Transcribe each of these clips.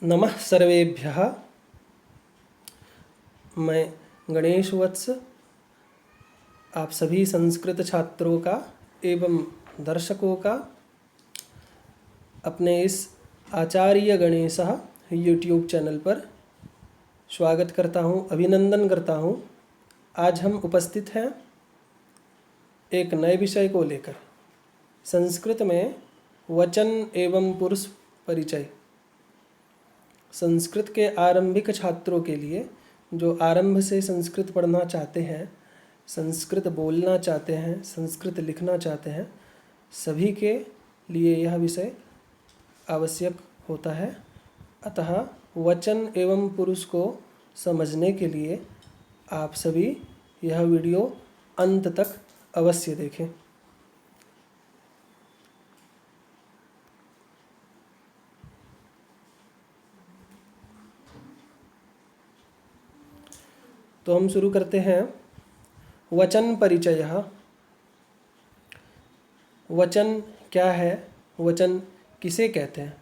नमः सर्वेभ्यः। मैं गणेश वत्स आप सभी संस्कृत छात्रों का एवं दर्शकों का अपने इस आचार्य गणेशः यूट्यूब चैनल पर स्वागत करता हूँ, अभिनंदन करता हूँ। आज हम उपस्थित हैं एक नए विषय को लेकर। संस्कृत में वचन एवं पुरुष परिचय। संस्कृत के आरंभिक छात्रों के लिए जो आरंभ से संस्कृत पढ़ना चाहते हैं, संस्कृत बोलना चाहते हैं, संस्कृत लिखना चाहते हैं, सभी के लिए यह विषय आवश्यक होता है। अतः वचन एवं पुरुष को समझने के लिए आप सभी यह वीडियो अंत तक अवश्य देखें। तो हम शुरू करते हैं। वचन परिचयः। वचन क्या है? वचन किसे कहते हैं?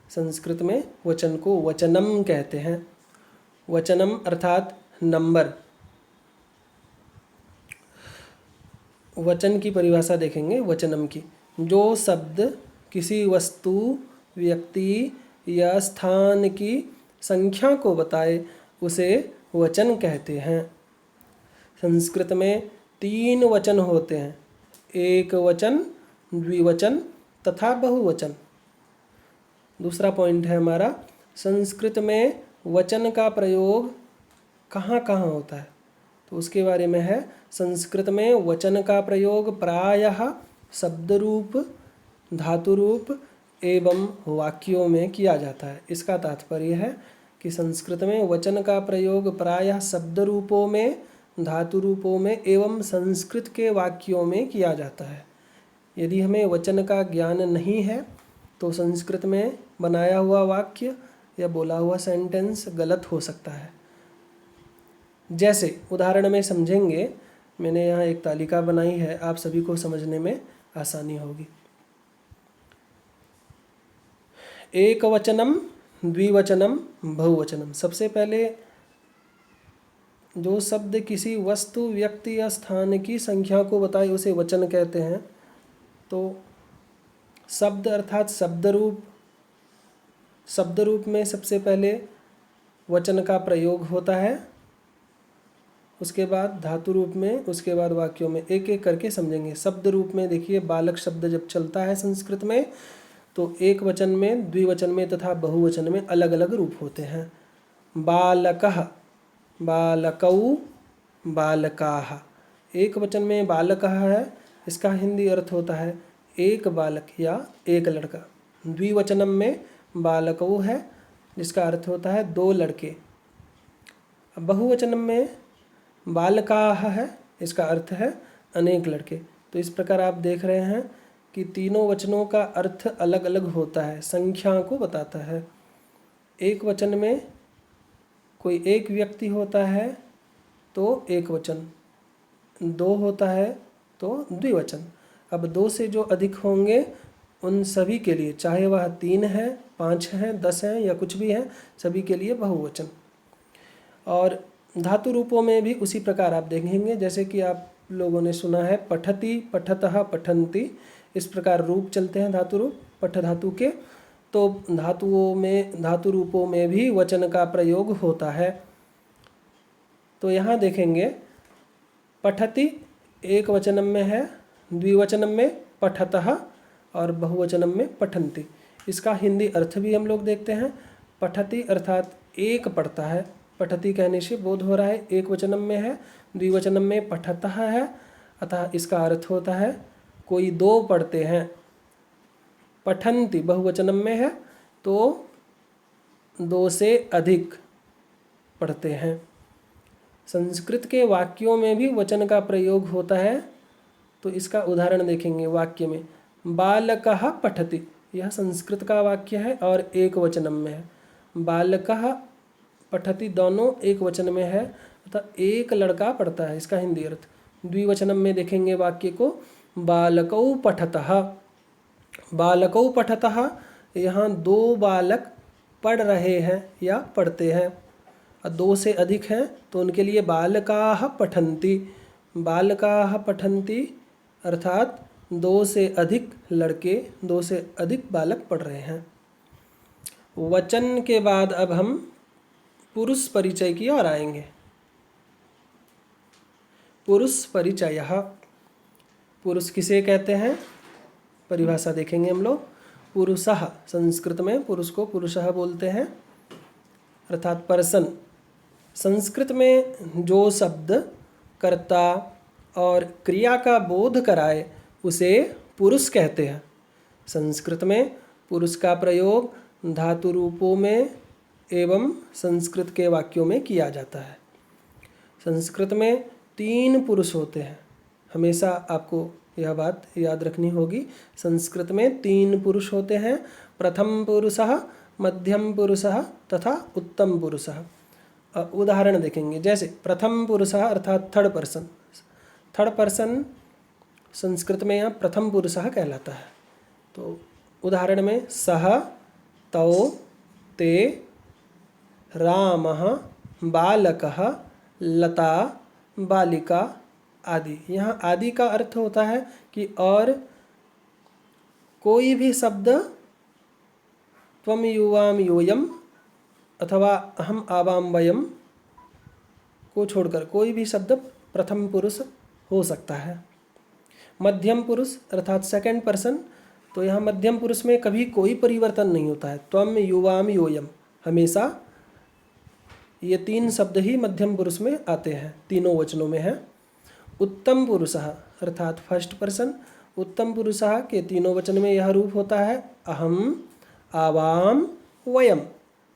संस्कृत में वचन को वचनम कहते हैं। वचनम अर्थात नंबर। वचन की परिभाषा देखेंगे वचनम की। जो शब्द किसी वस्तु, व्यक्ति या स्थान की संख्या को बताए उसे वचन कहते हैं। संस्कृत में 3 वचन होते हैं: एक वचन, द्विवचन तथा बहुवचन। दूसरा पॉइंट है हमारा, संस्कृत में वचन का प्रयोग कहाँ कहाँ होता है, तो उसके बारे में है। संस्कृत में वचन का प्रयोग प्रायः शब्द रूप, धातु रूप एवं वाक्यों में किया जाता है। इसका तात्पर्य है कि संस्कृत में वचन का प्रयोग प्रायः शब्द रूपों में, धातु रूपों में एवं संस्कृत के वाक्यों में किया जाता है। यदि हमें वचन का ज्ञान नहीं है तो संस्कृत में बनाया हुआ वाक्य या बोला हुआ सेंटेंस गलत हो सकता है। जैसे उदाहरण में समझेंगे, मैंने यहाँ एक तालिका बनाई है, आप सभी को समझने में आसानी होगी। एक वचनम, द्विवचनम, बहुवचनम। सबसे पहले जो शब्द किसी वस्तु, व्यक्ति या स्थान की संख्या को बताए उसे वचन कहते हैं। तो शब्द अर्थात शब्द रूप। शब्द रूप में सबसे पहले वचन का प्रयोग होता है, उसके बाद धातु रूप में, उसके बाद वाक्यों में। एक एक करके समझेंगे। शब्द रूप में देखिए, बालक शब्द जब चलता है संस्कृत में तो एक वचन में, द्विवचन में तथा बहुवचन में अलग अलग रूप होते हैं। बालकः, बालकौ, बालकाः। एक वचन में बालकः है, इसका हिंदी अर्थ होता है एक बालक या एक लड़का। द्विवचनम में बालकौ है, जिसका अर्थ होता है 2 लड़के। बहुवचनम में बालकाः है, इसका अर्थ है अनेक लड़के। तो इस प्रकार आप देख रहे हैं कि तीनों वचनों का अर्थ अलग अलग होता है, संख्या को बताता है। एक वचन में कोई एक व्यक्ति होता है तो एक वचन, 2 होता है तो द्विवचन। अब 2 से जो अधिक होंगे उन सभी के लिए, चाहे वह 3 है, 5 हैं, 10 हैं या कुछ भी है, सभी के लिए बहुवचन। और धातु रूपों में भी उसी प्रकार आप देखेंगे, जैसे कि आप लोगों ने सुना है पठति, पठतः, पठन्ति। इस प्रकार रूप चलते हैं धातु रूप, पठ धातु के। तो धातुओं में, धातु रूपों में भी वचन का प्रयोग होता है। तो यहाँ देखेंगे पठति एक वचनम में है, द्विवचनम में पठतः और बहुवचनम में पठन्ति। इसका हिंदी अर्थ भी हम लोग देखते हैं। पठति अर्थात एक पढ़ता है, पठति कहने से बोध हो रहा है एक वचनम में है। द्विवचनम में पठतः है, अतः इसका अर्थ होता है कोई 2 पढ़ते हैं। पठन्ति बहुवचनम में है तो 2 से अधिक पढ़ते हैं। संस्कृत के वाक्यों में भी वचन का प्रयोग होता है। तो इसका उदाहरण देखेंगे वाक्य में। बालकः पठति, यह संस्कृत का वाक्य है और एक वचनम में है। बालकः पठति दोनों एक वचन में है, अतः एक लड़का पढ़ता है, इसका हिंदी अर्थ। द्विवचनम में देखेंगे वाक्य को, बालकौ पठतः। बालकौ पठतः, यहाँ 2 बालक पढ़ रहे हैं या पढ़ते हैं। और 2 से अधिक हैं तो उनके लिए बालकाः पठन्ति। बालकाः पठन्ति अर्थात 2 से अधिक लड़के, 2 से अधिक बालक पढ़ रहे हैं। वचन के बाद अब हम पुरुष परिचय की ओर आएंगे। पुरुष परिचयः, पुरुष किसे कहते हैं? परिभाषा देखेंगे हम लोग। पुरुषः, संस्कृत में पुरुष को पुरुषः बोलते हैं अर्थात पर्सन। संस्कृत में जो शब्द कर्ता और क्रिया का बोध कराए उसे पुरुष कहते हैं। संस्कृत में पुरुष का प्रयोग धातु रूपों में एवं संस्कृत के वाक्यों में किया जाता है। संस्कृत में 3 पुरुष होते हैं, हमेशा आपको यह बात याद रखनी होगी। संस्कृत में 3 पुरुष होते हैं, प्रथम पुरुषः, मध्यम पुरुषः तथा उत्तम पुरुषः। उदाहरण देखेंगे, जैसे प्रथम पुरुषः अर्थात third person. Third person Sanskrit में यह प्रथम पुरुषः कहलाता है। तो उदाहरण में सः, तौ, ते, रामः, बालकः, लता, बालिका आदि। यहाँ आदि का अर्थ होता है कि और कोई भी शब्द त्वम युवाम यूयम अथवा अहम आवाम वयम को छोड़कर कोई भी शब्द प्रथम पुरुष हो सकता है। मध्यम पुरुष अर्थात सेकंड पर्सन, तो यहाँ मध्यम पुरुष में कभी कोई परिवर्तन नहीं होता है। त्वम युवाम योयम, हमेशा ये 3 शब्द ही मध्यम पुरुष में आते हैं, तीनों वचनों में हैं। उत्तम पुरुषः अर्थात फर्स्ट पर्सन, उत्तम पुरुषः के तीनों वचन में यह रूप होता है अहम, आवाम, वयम।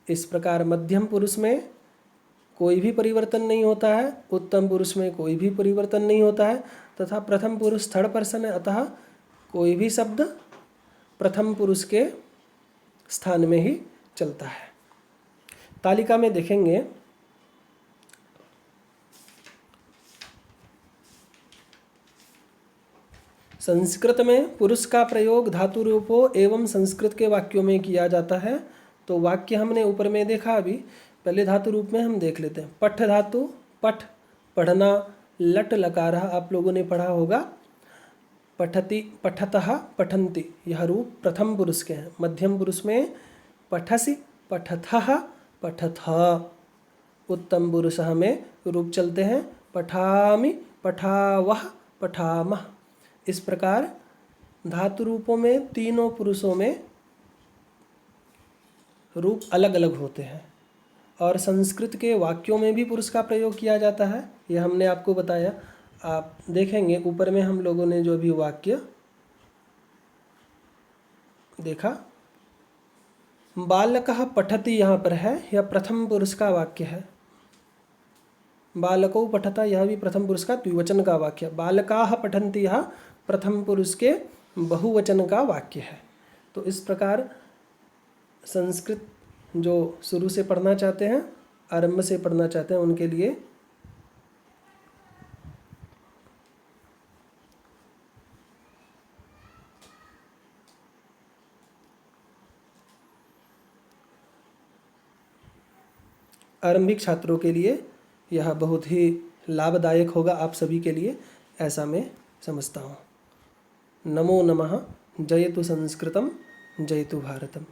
इस प्रकार मध्यम पुरुष में कोई भी परिवर्तन नहीं होता है, उत्तम पुरुष में कोई भी परिवर्तन नहीं होता है तथा प्रथम पुरुष थर्ड पर्सन है, अतः कोई भी शब्द प्रथम पुरुष के स्थान में ही चलता है। तालिका में देखेंगे संस्कृत में पुरुष का प्रयोग धातु रूपों एवं संस्कृत के वाक्यों में किया जाता है। तो वाक्य हमने ऊपर में देखा, अभी पहले धातु रूप में हम देख लेते हैं। पठ धातु, पठ पढ़ना, लट लकार आप लोगों ने पढ़ा होगा। पठति, पठतः, पठन्ति, यह रूप प्रथम पुरुष के हैं। मध्यम पुरुष में पठसि, पठथः, पठथ। उत्तम पुरुष में रूप चलते हैं पठामि, पठावः, पठामः। इस प्रकार धातु रूपों में तीनों पुरुषों में रूप अलग अलग होते हैं। और संस्कृत के वाक्यों में भी पुरुष का प्रयोग किया जाता है, यह हमने आपको बताया। आप देखेंगे ऊपर में हम लोगों ने जो भी वाक्य देखा, बालकः पठति यहाँ पर है, यह प्रथम पुरुष का वाक्य है। बालको पठता, यह भी प्रथम पुरुष का द्विवचन का वाक्य। बालकाः पठन्ति, यह प्रथम पुरुष के बहुवचन का वाक्य है। तो इस प्रकार संस्कृत जो शुरू से पढ़ना चाहते हैं, आरंभ से पढ़ना चाहते हैं, उनके लिए आरंभिक छात्रों के लिए यह बहुत ही लाभदायक होगा आप सभी के लिए, ऐसा मैं समझता हूँ। नमो नमः। जयतु संस्कृतम, जयतु भारतम।